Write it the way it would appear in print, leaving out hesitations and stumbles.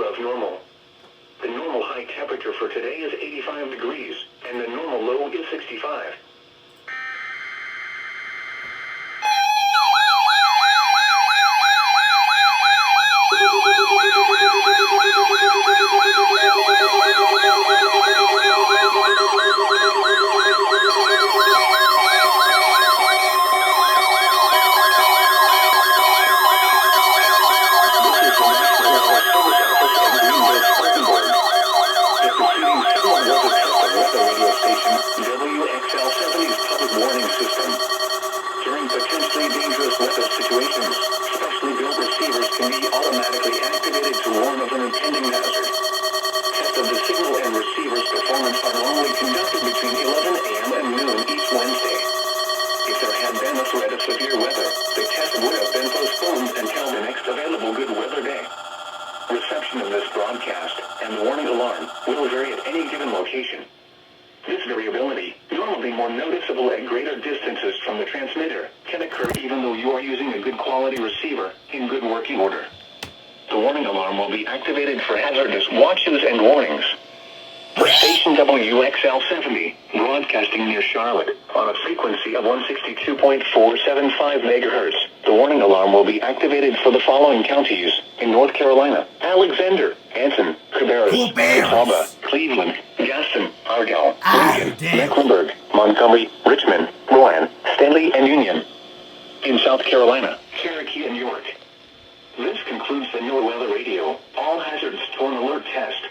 above normal. The normal high temperature for today is 85 degrees, and the normal low is 65. WXL70's public warning system. During potentially dangerous weather situations, specially built receivers can be automatically activated to warn of an impending hazard. Tests of the signal and receiver's performance are normally conducted between 11 a.m. and noon each Wednesday. If there had been a threat of severe weather, the test would have been postponed until the next available good weather day. Reception of this broadcast and the warning alarm will vary at any given location. This variability, normally more noticeable at greater distances from the transmitter, can occur even though you are using a good quality receiver in good working order. The warning alarm will be activated for hazardous watches and warnings. For station WXL70, broadcasting near Charlotte, on a frequency of 162.475 MHz, the warning alarm will be activated for the following counties in North Carolina: Alexander, Anson, Cabarrus, Catawba, Cleveland, Gaston, Argyle, Lincoln, Mecklenburg, Montgomery, Richmond, Rowan, Stanley, and Union. In South Carolina, Cherokee and York. This concludes the NOAA Weather Radio All Hazards Storm Alert Test.